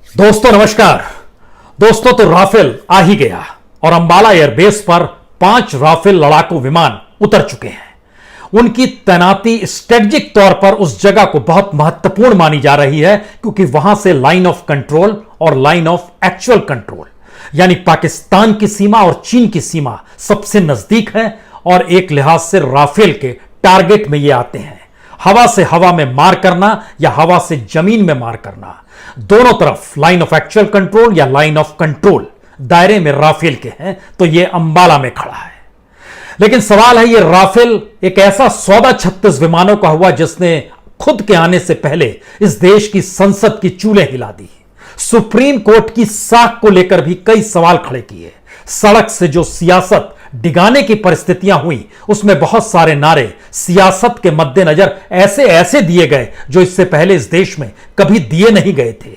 दोस्तों नमस्कार। दोस्तों तो राफेल आ ही गया और अंबाला एयरबेस पर 5 राफेल लड़ाकू विमान उतर चुके हैं। उनकी तैनाती स्ट्रेटेजिक तौर पर उस जगह को बहुत महत्वपूर्ण मानी जा रही है क्योंकि वहां से लाइन ऑफ कंट्रोल और लाइन ऑफ एक्चुअल कंट्रोल यानी पाकिस्तान की सीमा और चीन की सीमा सबसे नजदीक है और एक लिहाज से राफेल के टारगेट में ये आते हैं। हवा से हवा में मार करना या हवा से जमीन में मार करना, दोनों तरफ लाइन ऑफ एक्चुअल कंट्रोल या लाइन ऑफ कंट्रोल दायरे में राफेल के हैं। तो यह अंबाला में खड़ा है। लेकिन सवाल है, यह राफेल एक ऐसा सौदा 36 विमानों का हुआ जिसने खुद के आने से पहले इस देश की संसद की चूल्हे हिला दी, सुप्रीम कोर्ट की साख को लेकर भी कई सवाल खड़े किए। सड़क से जो सियासत डिगाने की परिस्थितियां हुई उसमें बहुत सारे नारे सियासत के मद्देनजर ऐसे ऐसे दिए गए जो इससे पहले इस देश में कभी दिए नहीं गए थे।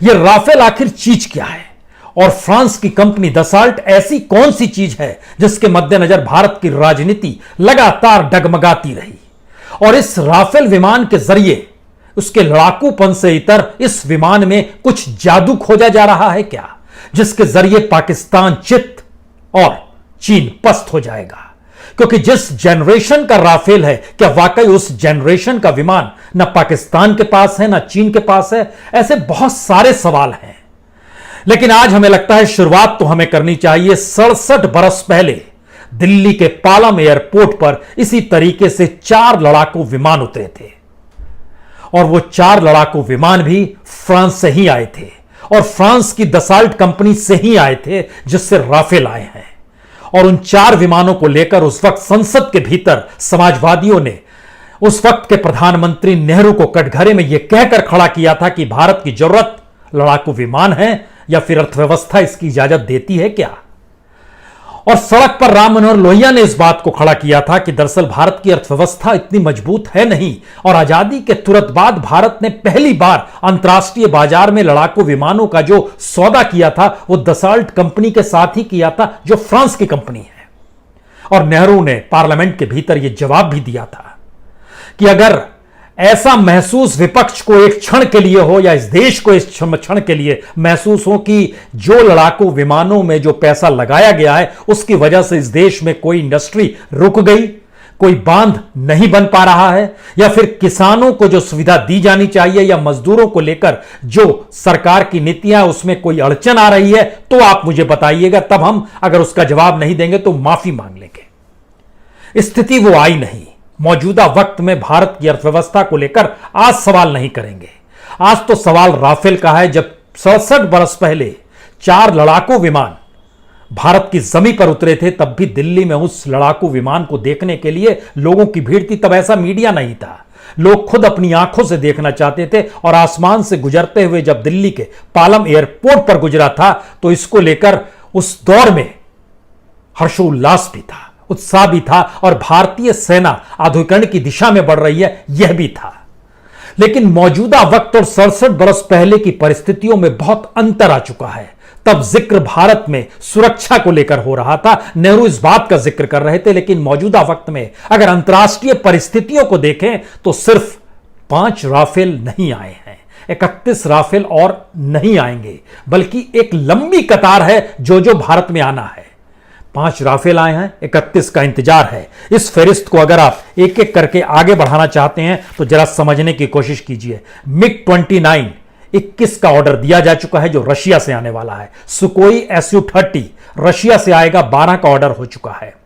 यह राफेल आखिर चीज क्या है और फ्रांस की कंपनी दसाल्ट ऐसी कौन सी चीज है जिसके मद्देनजर भारत की राजनीति लगातार डगमगाती रही। और इस राफेल विमान के जरिए उसके लड़ाकूपन से इतर इस विमान में कुछ जादू खोजा जा रहा है क्या, जिसके जरिए पाकिस्तान चित और चीन पस्त हो जाएगा। क्योंकि जिस जनरेशन का राफेल है, क्या वाकई उस जनरेशन का विमान ना पाकिस्तान के पास है ना चीन के पास है? ऐसे बहुत सारे सवाल हैं। लेकिन आज हमें लगता है शुरुआत तो हमें करनी चाहिए 67 बरस पहले दिल्ली के पालम एयरपोर्ट पर इसी तरीके से 4 लड़ाकू विमान उतरे थे और वो 4 लड़ाकू विमान भी फ्रांस से ही आए थे और फ्रांस की दसाल्ट कंपनी से ही आए थे जिससे राफेल आए हैं। और उन 4 विमानों को लेकर उस वक्त संसद के भीतर समाजवादियों ने उस वक्त के प्रधानमंत्री नेहरू को कटघरे में यह कहकर खड़ा किया था कि भारत की जरूरत लड़ाकू विमान है या फिर अर्थव्यवस्था इसकी इजाजत देती है क्या। और सड़क पर राम मनोहर लोहिया ने इस बात को खड़ा किया था कि दरअसल भारत की अर्थव्यवस्था इतनी मजबूत है नहीं और आजादी के तुरंत बाद भारत ने पहली बार अंतर्राष्ट्रीय बाजार में लड़ाकू विमानों का जो सौदा किया था वो दसाल्ट कंपनी के साथ ही किया था जो फ्रांस की कंपनी है। और नेहरू ने पार्लियामेंट के भीतर यह जवाब भी दिया था कि अगर ऐसा महसूस विपक्ष को एक क्षण के लिए हो या इस देश को इस क्षण के लिए महसूस हो कि जो लड़ाकू विमानों में जो पैसा लगाया गया है उसकी वजह से इस देश में कोई इंडस्ट्री रुक गई, कोई बांध नहीं बन पा रहा है, या फिर किसानों को जो सुविधा दी जानी चाहिए या मजदूरों को लेकर जो सरकार की नीतियां उसमें कोई अड़चन आ रही है, तो आप मुझे बताइएगा। तब हम अगर उसका जवाब नहीं देंगे तो माफी मांग लेंगे। स्थिति वो आई नहीं। मौजूदा वक्त में भारत की अर्थव्यवस्था को लेकर आज सवाल नहीं करेंगे। आज तो सवाल राफेल का है। जब 67 बरस पहले 4 लड़ाकू विमान भारत की जमीन पर उतरे थे तब भी दिल्ली में उस लड़ाकू विमान को देखने के लिए लोगों की भीड़ थी। तब ऐसा मीडिया नहीं था, लोग खुद अपनी आंखों से देखना चाहते थे। और आसमान से गुजरते हुए जब दिल्ली के पालम एयरपोर्ट पर गुजरा था तो इसको लेकर उस दौर में हर्षोल्लास भी था, उत्साह भी था और भारतीय सेना आधुनिकीकरण की दिशा में बढ़ रही है यह भी था। लेकिन मौजूदा वक्त और 67 बरस पहले की परिस्थितियों में बहुत अंतर आ चुका है। तब जिक्र भारत में सुरक्षा को लेकर हो रहा था, नेहरू इस बात का जिक्र कर रहे थे। लेकिन मौजूदा वक्त में अगर अंतर्राष्ट्रीय परिस्थितियों को देखें तो सिर्फ 5 राफेल नहीं आए हैं, 31 राफेल और नहीं आएंगे, बल्कि एक लंबी कतार है जो भारत में आना है। 5 राफेल आए हैं, 31 का इंतजार है। इस फहरिस्त को अगर आप एक एक करके आगे बढ़ाना चाहते हैं तो जरा समझने की कोशिश कीजिए। मिग-29 21 का ऑर्डर दिया जा चुका है जो रशिया से आने वाला है। सुकोई Su-30 रशिया से आएगा, 12 का ऑर्डर हो चुका है।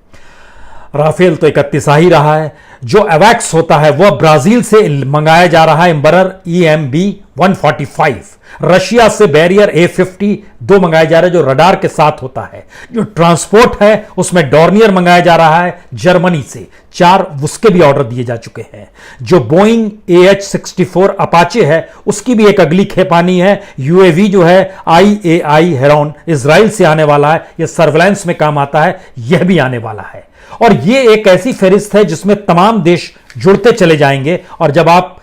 राफेल तो 31 आ ही रहा है। जो एवैक्स होता है वह ब्राजील से मंगाया जा रहा है, एम्बरर EMB-145। रशिया से बैरियर A-50 2 मंगाया जा रहा है जो रडार के साथ होता है। जो ट्रांसपोर्ट है उसमें डॉर्नियर मंगाया जा रहा है जर्मनी से, 4 उसके भी ऑर्डर दिए जा चुके हैं। जो बोइंग AH-64 अपाचे है उसकी भी एक अगली खेप आनी है। UAV जो है IAI हेरॉन इजराइल से आने वाला है, यह सर्वेलेंस में काम आता है, यह भी आने वाला है। और यह एक ऐसी फहरिस्त है जिसमें तमाम देश जुड़ते चले जाएंगे। और जब आप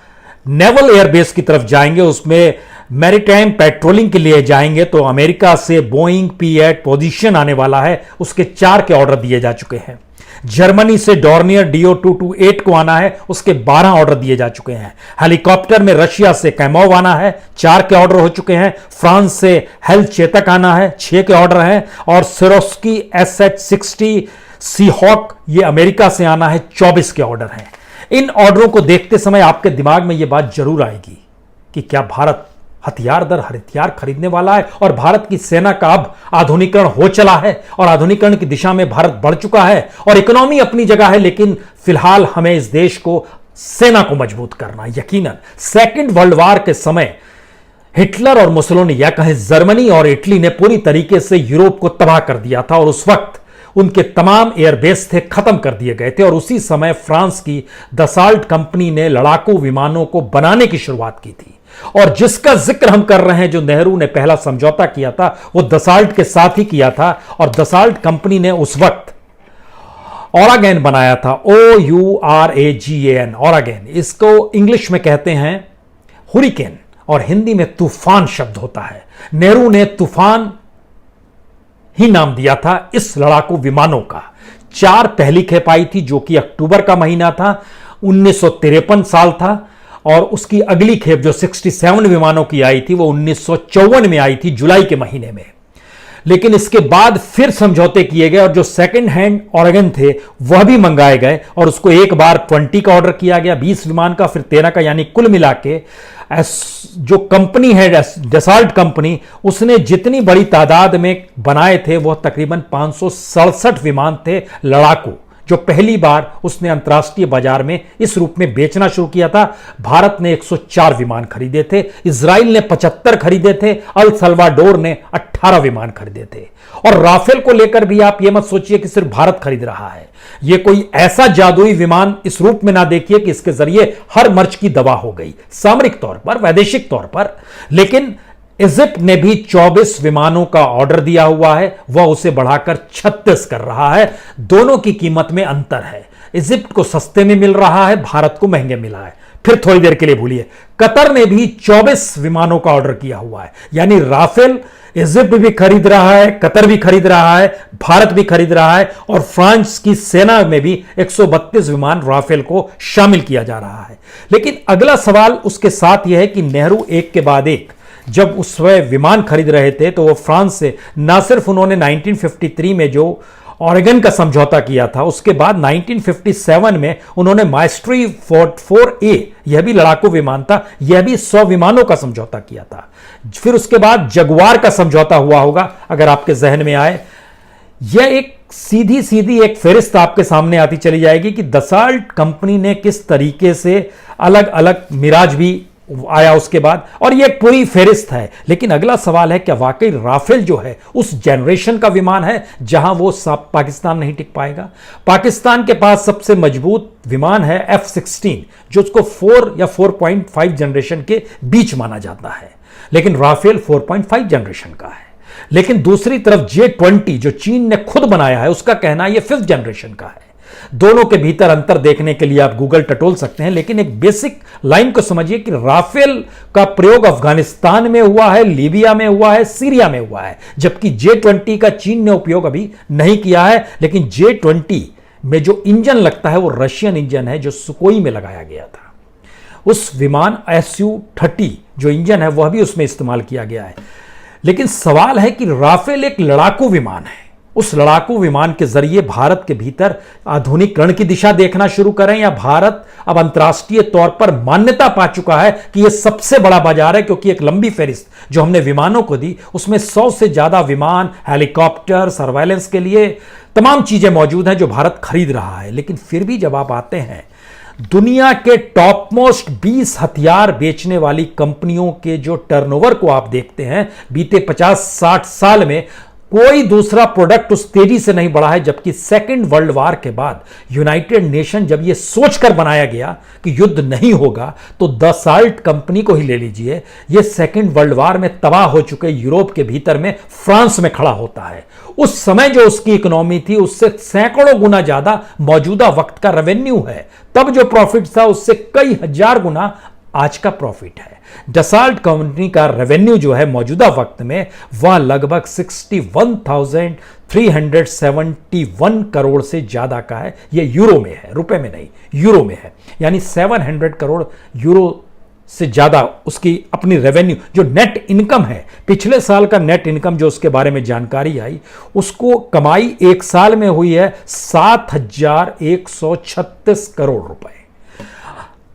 नेवल एयरबेस की तरफ जाएंगे उसमें मैरीटाइम पेट्रोलिंग के लिए जाएंगे तो अमेरिका से बोइंग P-8 पोजीशन आने वाला है, उसके 4 के ऑर्डर दिए जा चुके हैं। जर्मनी से डॉर्नियर डीओ 228 को आना है, उसके 12 ऑर्डर दिए जा चुके हैं। हेलीकॉप्टर में रशिया से कैमोव आना है, 4 के ऑर्डर हो चुके हैं। फ्रांस से हेल्थ चेतक आना है, 6 के ऑर्डर हैं। और सिरोस्की SH-60 सीहॉक ये अमेरिका से आना है, 24 के ऑर्डर हैं। इन ऑर्डरों को देखते समय आपके दिमाग में यह बात जरूर आएगी कि क्या भारत हथियार दर हथियार खरीदने वाला है और भारत की सेना का अब आधुनिकीकरण हो चला है और आधुनिकीकरण की दिशा में भारत बढ़ चुका है और इकोनॉमी अपनी जगह है, लेकिन फिलहाल हमें इस देश को सेना को मजबूत करना। यकीनन सेकंड वर्ल्ड वॉर के समय हिटलर और मुसोलिनी या कहें जर्मनी और इटली ने पूरी तरीके से यूरोप को तबाह कर दिया था और उस वक्त उनके तमाम एयरबेस थे खत्म कर दिए गए थे। और उसी समय फ्रांस की दसाल्ट कंपनी ने लड़ाकू विमानों को बनाने की शुरुआत की थी और जिसका जिक्र हम कर रहे हैं, जो नेहरू ने पहला समझौता किया था वो दसाल्ट के साथ ही किया था। और दसाल्ट कंपनी ने उस वक्त ओरागेन बनाया था, OURAGAN, ओरागेन। इसको इंग्लिश में कहते हैं हुरिकेन और हिंदी में तूफान शब्द होता है। नेहरू ने तूफान ही नाम दिया था इस लड़ाकू विमानों का। 4 पहली खेप आई थी जो कि अक्टूबर का महीना था, 1953 साल था। और उसकी अगली खेप जो 67 विमानों की आई थी वो 1954 में आई थी, जुलाई के महीने में। लेकिन इसके बाद फिर समझौते किए गए और जो सेकंड हैंड ओरेगन थे वह भी मंगाए गए और उसको एक बार 20 का ऑर्डर किया गया, 20 विमान का, फिर 13 का, यानी कुल मिला के जो कंपनी है डसाल्ट कंपनी, उसने जितनी बड़ी तादाद में बनाए थे वह तकरीबन 567 विमान थे लड़ाकू, जो पहली बार उसने अंतर्राष्ट्रीय बाजार में इस रूप में बेचना शुरू किया था। भारत ने 104 विमान खरीदे थे, इजराइल ने 75 खरीदे थे, अल सल्वाडोर ने 18 विमान खरीदे थे। और राफेल को लेकर भी आप ये मत सोचिए कि सिर्फ भारत खरीद रहा है। ये कोई ऐसा जादुई विमान इस रूप में ना देखिए कि इसके जरिए हर मर्ज की दवा हो गई, सामरिक तौर पर, वैदेशिक तौर पर। लेकिन इजिप्ट ने भी 24 विमानों का ऑर्डर दिया हुआ है, वह उसे बढ़ाकर 36 कर रहा है। दोनों की कीमत में अंतर है, इजिप्ट को सस्ते में मिल रहा है, भारत को महंगे मिला है। फिर थोड़ी देर के लिए भूलिए, कतर ने भी 24 विमानों का ऑर्डर किया हुआ है। यानी राफेल इजिप्ट भी खरीद रहा है, कतर भी खरीद रहा है, भारत भी खरीद रहा है और फ्रांस की सेना में भी 132 विमान राफेल को शामिल किया जा रहा है। लेकिन अगला सवाल उसके साथ यह है कि नेहरू एक के बाद एक जब उस समय विमान खरीद रहे थे तो वो फ्रांस से ना सिर्फ उन्होंने 1953 में जो ओरेगन का समझौता किया था, उसके बाद 1957 में उन्होंने माइस्ट्री 4A, यह भी लड़ाकू विमान था, यह भी 100 विमानों का समझौता किया था। फिर उसके बाद जगुआर का समझौता हुआ होगा, अगर आपके जहन में आए। यह एक सीधी सीधी एक फेरिस्त आपके सामने आती चली जाएगी कि दसाल्ट कंपनी ने किस तरीके से अलग अलग मिराज भी आया उसके बाद, और ये एक पूरी फेरिस्त है। लेकिन अगला सवाल है, क्या वाकई राफेल जो है उस जनरेशन का विमान है जहां वो पाकिस्तान नहीं टिक पाएगा? पाकिस्तान के पास सबसे मजबूत विमान है F-16, जो उसको 4 या 4.5 जनरेशन के बीच माना जाता है, लेकिन राफेल 4.5 जनरेशन का है। लेकिन दूसरी तरफ J-20 जो चीन ने खुद बनाया है, उसका कहना है ये 5th जनरेशन का है। दोनों के भीतर अंतर देखने के लिए आप गूगल टटोल सकते हैं, लेकिन एक बेसिक लाइन को समझिए कि राफेल का प्रयोग अफगानिस्तान में हुआ है, लीबिया में हुआ है, सीरिया में हुआ है, जबकि J-20 का चीन ने उपयोग अभी नहीं किया है। लेकिन J-20 में जो इंजन लगता है वो रशियन इंजन है जो सुकोई में लगाया गया था। उस विमान Su-30 जो इंजन है वह भी उसमें इस्तेमाल किया गया है। लेकिन सवाल है कि राफेल एक लड़ाकू विमान है, उस लड़ाकू विमान के जरिए भारत के भीतर आधुनिकीकरण की दिशा देखना शुरू करें, या भारत अब अंतर्राष्ट्रीय तौर पर मान्यता पा चुका है कि यह सबसे बड़ा बाजार है, क्योंकि एक लंबी फेरिस्त जो हमने विमानों को दी उसमें 100 से ज्यादा विमान, हेलीकॉप्टर, सर्वेलेंस के लिए तमाम चीजें मौजूद हैं जो भारत खरीद रहा है। लेकिन फिर भी जब आप आते हैं दुनिया के टॉप मोस्ट 20 हथियार बेचने वाली कंपनियों के जो टर्नओवर को आप देखते हैं, बीते 50-60 साल में कोई दूसरा प्रोडक्ट उस तेजी से नहीं बढ़ा है। जबकि सेकेंड वर्ल्ड वॉर के बाद यूनाइटेड नेशन जब यह सोचकर बनाया गया कि युद्ध नहीं होगा, तो दसाल्ट कंपनी को ही ले लीजिए, यह सेकेंड वर्ल्ड वॉर में तबाह हो चुके यूरोप के भीतर में फ्रांस में खड़ा होता है। उस समय जो उसकी इकोनॉमी थी उससे सैकड़ों गुना ज्यादा मौजूदा वक्त का रेवेन्यू है। तब जो प्रॉफिट था उससे कई हजार गुना आज का प्रॉफिट है। डसाल्ट कंपनी का रेवेन्यू जो है मौजूदा वक्त में वह लगभग 61,371 करोड़ से ज्यादा का है। यह यूरो में है, रुपए में नहीं, यूरो में है। यानी 700 करोड़ यूरो से ज्यादा उसकी अपनी रेवेन्यू, जो नेट इनकम है, पिछले साल का नेट इनकम जो उसके बारे में जानकारी आई, उसको कमाई एक साल में हुई है 7,136 करोड़ रुपए।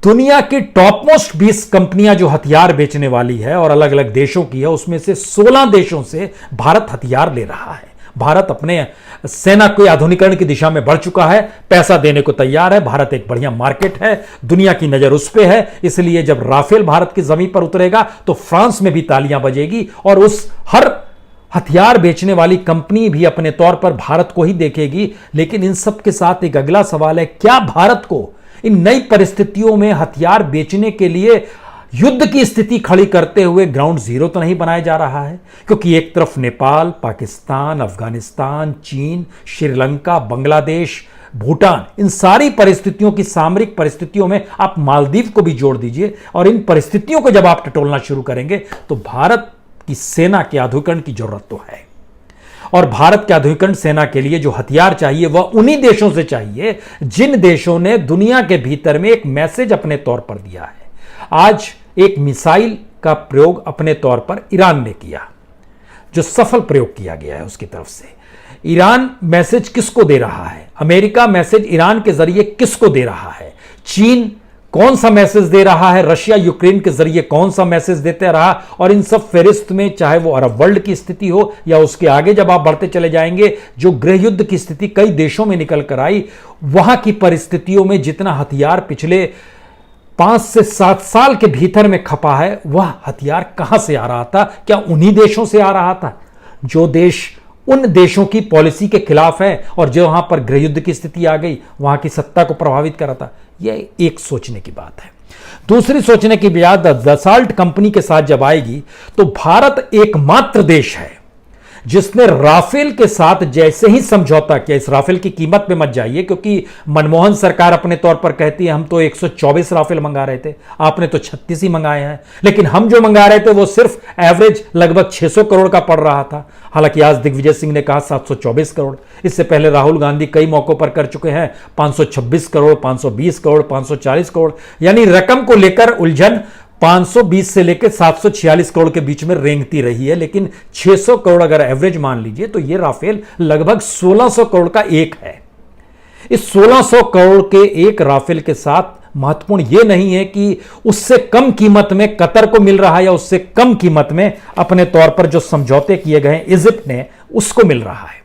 दुनिया की टॉप मोस्ट 20 कंपनियां जो हथियार बेचने वाली है और अलग अलग देशों की है, उसमें से 16 देशों से भारत हथियार ले रहा है। भारत अपने सेना के आधुनिकीकरण की दिशा में बढ़ चुका है, पैसा देने को तैयार है। भारत एक बढ़िया मार्केट है, दुनिया की नजर उस पे है। इसलिए जब राफेल भारत की जमीन पर उतरेगा तो फ्रांस में भी तालियां बजेगी और उस हर हथियार बेचने वाली कंपनी भी अपने तौर पर भारत को ही देखेगी। लेकिन इन सब के साथ एक अगला सवाल है, क्या भारत को इन नई परिस्थितियों में हथियार बेचने के लिए युद्ध की स्थिति खड़ी करते हुए ग्राउंड जीरो तो नहीं बनाया जा रहा है? क्योंकि एक तरफ नेपाल, पाकिस्तान, अफगानिस्तान, चीन, श्रीलंका, बांग्लादेश, भूटान, इन सारी परिस्थितियों की सामरिक परिस्थितियों में आप मालदीव को भी जोड़ दीजिए, और इन परिस्थितियों को जब आप टटोलना शुरू करेंगे तो भारत की सेना के आधुनिकीकरण की जरूरत तो है। और भारत के आधुनिकीकरण सेना के लिए जो हथियार चाहिए वह उन्हीं देशों से चाहिए जिन देशों ने दुनिया के भीतर में एक मैसेज अपने तौर पर दिया है। आज एक मिसाइल का प्रयोग अपने तौर पर ईरान ने किया, जो सफल प्रयोग किया गया है उसकी तरफ से। ईरान मैसेज किसको दे रहा है? अमेरिका मैसेज ईरान के जरिए किसको दे रहा है? चीन कौन सा मैसेज दे रहा है? रशिया यूक्रेन के जरिए कौन सा मैसेज देते रहा? और इन सब फेरिस्त में चाहे वो अरब वर्ल्ड की स्थिति हो या उसके आगे जब आप बढ़ते चले जाएंगे, जो गृह युद्ध की स्थिति कई देशों में निकल कर आई, वहां की परिस्थितियों में जितना हथियार पिछले 5 से 7 साल के भीतर में खपा है, वह हथियार कहां से आ रहा था? क्या उन्हीं देशों से आ रहा था जो देश उन देशों की पॉलिसी के खिलाफ है और जो वहां पर गृह युद्ध की स्थिति आ गई, वहां की सत्ता को प्रभावित कर रहा था? यह एक सोचने की बात है। दूसरी सोचने की बात डसाल्ट कंपनी के साथ जब आएगी तो भारत एकमात्र देश है जिसने राफेल के साथ जैसे ही समझौता किया। इस राफेल की कीमत पे मत जाइए, क्योंकि मनमोहन सरकार अपने तौर पर कहती है हम तो 124 राफेल मंगा रहे थे, आपने तो 36 ही मंगाए हैं। लेकिन हम जो मंगा रहे थे वो सिर्फ एवरेज लगभग 600 करोड़ का पड़ रहा था। हालांकि आज दिग्विजय सिंह ने कहा 724 करोड़। इससे पहले राहुल गांधी कई मौकों पर कर चुके हैं 526 करोड़, 520 करोड़, 540 करोड़। यानी रकम को लेकर उलझन 520 से लेकर 746 करोड़ के बीच में रेंगती रही है। लेकिन 600 करोड़ अगर एवरेज मान लीजिए तो यह राफेल लगभग 1600 करोड़ का एक है। इस 1600 करोड़ के एक राफेल के साथ महत्वपूर्ण यह नहीं है कि उससे कम कीमत में कतर को मिल रहा है या उससे कम कीमत में अपने तौर पर जो समझौते किए गए हैं इजिप्ट ने, उसको मिल रहा है।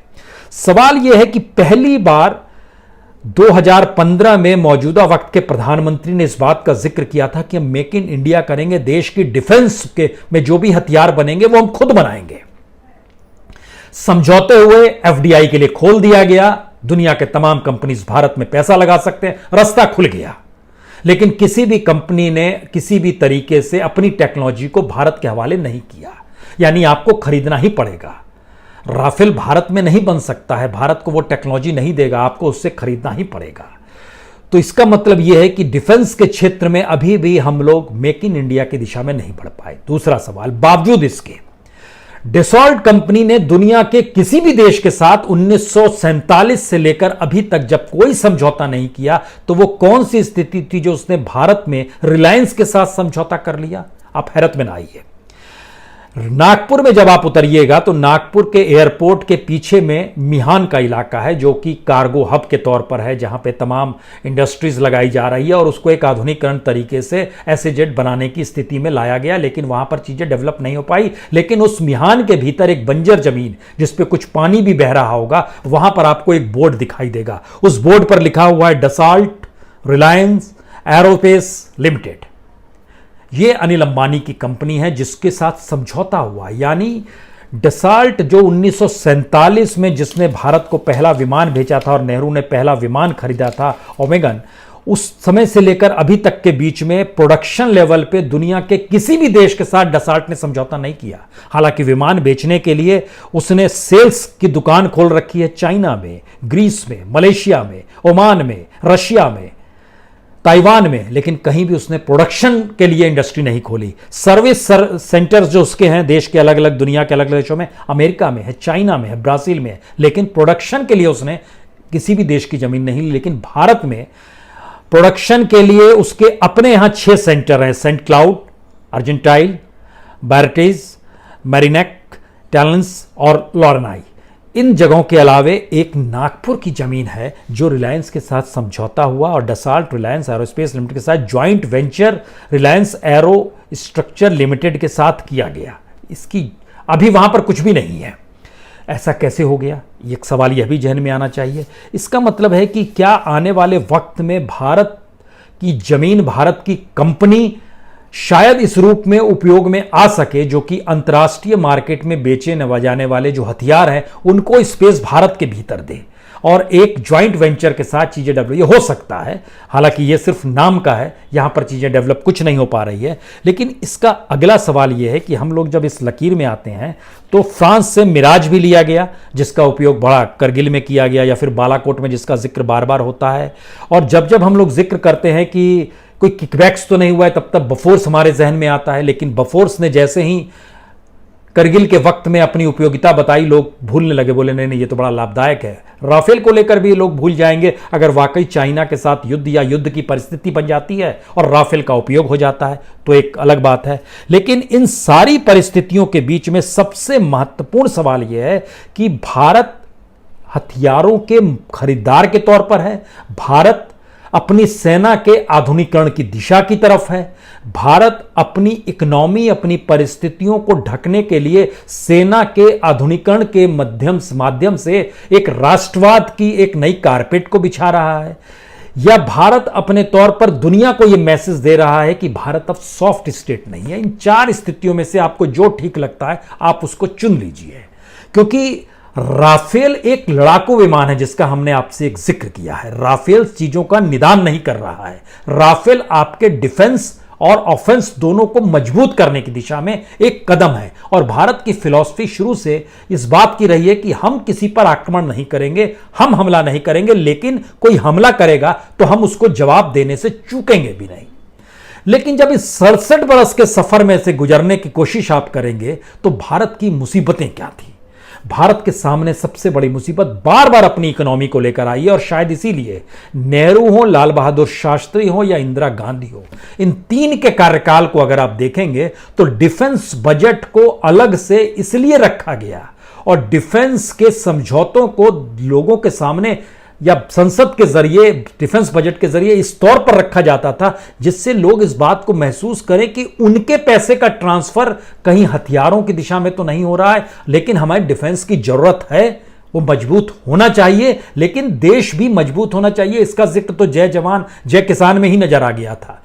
सवाल यह है कि पहली बार 2015 में मौजूदा वक्त के प्रधानमंत्री ने इस बात का जिक्र किया था कि हम मेक इन इंडिया करेंगे, देश की डिफेंस के में जो भी हथियार बनेंगे वो हम खुद बनाएंगे। समझौते हुए, एफडीआई के लिए खोल दिया गया, दुनिया के तमाम कंपनीज भारत में पैसा लगा सकते हैं, रास्ता खुल गया। लेकिन किसी भी कंपनी ने किसी भी तरीके से अपनी टेक्नोलॉजी को भारत के हवाले नहीं किया। यानी आपको खरीदना ही पड़ेगा। राफेल भारत में नहीं बन सकता है, भारत को वो टेक्नोलॉजी नहीं देगा, आपको उससे खरीदना ही पड़ेगा। तो इसका मतलब यह है कि डिफेंस के क्षेत्र में अभी भी हम लोग मेक इन इंडिया की दिशा में नहीं बढ़ पाए। दूसरा सवाल, बावजूद इसके डसाल्ट कंपनी ने दुनिया के किसी भी देश के साथ 1947 से लेकर अभी तक जब कोई समझौता नहीं किया, तो वो कौन सी स्थिति थी जो उसने भारत में रिलायंस के साथ समझौता कर लिया? आप हैरत में ना आइए। नागपुर में जब आप उतरिएगा तो नागपुर के एयरपोर्ट के पीछे में मिहान का इलाका है, जो कि कार्गो हब के तौर पर है, जहां पे तमाम इंडस्ट्रीज लगाई जा रही है और उसको एक आधुनिकीकरण तरीके से एसईजेड बनाने की स्थिति में लाया गया। लेकिन वहां पर चीजें डेवलप नहीं हो पाई। लेकिन उस मिहान के भीतर एक बंजर जमीन जिसपे कुछ पानी भी बह रहा होगा, वहां पर आपको एक बोर्ड दिखाई देगा। उस बोर्ड पर लिखा हुआ है डसाल्ट रिलायंस एरोस्पेस लिमिटेड। यह अनिल अंबानी की कंपनी है जिसके साथ समझौता हुआ। यानी डसाल्ट जो 1947 में जिसने भारत को पहला विमान भेजा था और नेहरू ने पहला विमान खरीदा था ओमेगन, उस समय से लेकर अभी तक के बीच में प्रोडक्शन लेवल पे दुनिया के किसी भी देश के साथ डसाल्ट ने समझौता नहीं किया। हालांकि विमान बेचने के लिए उसने सेल्स की दुकान खोल रखी है चाइना में, ग्रीस में, मलेशिया में, ओमान में, रशिया में। ताइवान में, लेकिन कहीं भी उसने प्रोडक्शन के लिए इंडस्ट्री नहीं खोली। सर्विस सेंटर्स जो उसके हैं देश के अलग अलग, दुनिया के अलग अलग देशों में, अमेरिका में है, चाइना में है, ब्राजील में है, लेकिन प्रोडक्शन के लिए उसने किसी भी देश की जमीन नहीं ली। लेकिन भारत में प्रोडक्शन के लिए उसके अपने यहां 6 सेंटर हैं, सेंट क्लाउड, अर्जेंटाइल, बैरटेज, मैरिनेक, टैलेंस और लॉरेनाई। इन जगहों के अलावे एक नागपुर की जमीन है जो रिलायंस के साथ समझौता हुआ और डसाल्ट रिलायंस एरोस्पेस लिमिटेड के साथ joint venture Reliance arrow structure limited के साथ किया गया। इसकी अभी वहां पर कुछ भी नहीं है। ऐसा कैसे हो गया, एक सवाल यह भी जहन में आना चाहिए। इसका मतलब है कि क्या आने वाले वक्त में भारत की जमीन, भारत की कंपनी शायद इस रूप में उपयोग में आ सके जो कि अंतर्राष्ट्रीय मार्केट में बेचे न जाने वाले जो हथियार हैं उनको स्पेस भारत के भीतर दे, और एक ज्वाइंट वेंचर के साथ चीजें डेवलप, ये हो सकता है। हालांकि ये सिर्फ नाम का है, यहां पर चीजें डेवलप कुछ नहीं हो पा रही है। लेकिन इसका अगला सवाल यह है कि हम लोग जब इस लकीर में आते हैं तो फ्रांस से मिराज भी लिया गया जिसका उपयोग बड़ा करगिल में किया गया, या फिर बालाकोट में जिसका जिक्र बार बार होता है। और जब जब हम लोग जिक्र करते हैं कि कोई किकबैक्स तो नहीं हुआ है, तब तक बफोर्स हमारे जहन में आता है। लेकिन बफोर्स ने जैसे ही करगिल के वक्त में अपनी उपयोगिता बताई, लोग भूलने लगे, बोले नहीं नहीं ये तो बड़ा लाभदायक है। राफेल को लेकर भी लोग भूल जाएंगे अगर वाकई चाइना के साथ युद्ध या युद्ध की परिस्थिति बन जाती है और राफेल का उपयोग हो जाता है तो एक अलग बात है। लेकिन इन सारी परिस्थितियों के बीच में सबसे महत्वपूर्ण सवाल यह है कि भारत हथियारों के खरीदार के तौर पर है, भारत अपनी सेना के आधुनिकीकरण की दिशा की तरफ है, भारत अपनी इकोनॉमी, अपनी परिस्थितियों को ढकने के लिए सेना के आधुनिकीकरण के माध्यम से एक राष्ट्रवाद की एक नई कारपेट को बिछा रहा है, या भारत अपने तौर पर दुनिया को यह मैसेज दे रहा है कि भारत अब सॉफ्ट स्टेट नहीं है। इन 4 स्थितियों में से आपको जो ठीक लगता है आप उसको चुन लीजिए, क्योंकि राफेल एक लड़ाकू विमान है जिसका हमने आपसे एक जिक्र किया है। राफेल चीजों का निदान नहीं कर रहा है, राफेल आपके डिफेंस और ऑफेंस दोनों को मजबूत करने की दिशा में एक कदम है। और भारत की फिलॉसफी शुरू से इस बात की रही है कि हम किसी पर आक्रमण नहीं करेंगे, हम हमला नहीं करेंगे, लेकिन कोई हमला करेगा तो हम उसको जवाब देने से चूकेंगे भी नहीं। लेकिन जब इस 67 बरस के सफर में से गुजरने की कोशिश आप करेंगे तो भारत की मुसीबतें क्या थी। भारत के सामने सबसे बड़ी मुसीबत बार बार अपनी इकोनॉमी को लेकर आई है, और शायद इसीलिए नेहरू हो, लाल बहादुर शास्त्री हो या इंदिरा गांधी हो, इन 3 के कार्यकाल को अगर आप देखेंगे तो डिफेंस बजट को अलग से इसलिए रखा गया और डिफेंस के समझौतों को लोगों के सामने या संसद के जरिए, डिफेंस बजट के जरिए इस तौर पर रखा जाता था जिससे लोग इस बात को महसूस करें कि उनके पैसे का ट्रांसफर कहीं हथियारों की दिशा में तो नहीं हो रहा है, लेकिन हमारी डिफेंस की जरूरत है, वो मजबूत होना चाहिए, लेकिन देश भी मजबूत होना चाहिए। इसका जिक्र तो जय जवान जय किसान में ही नजर आ गया था।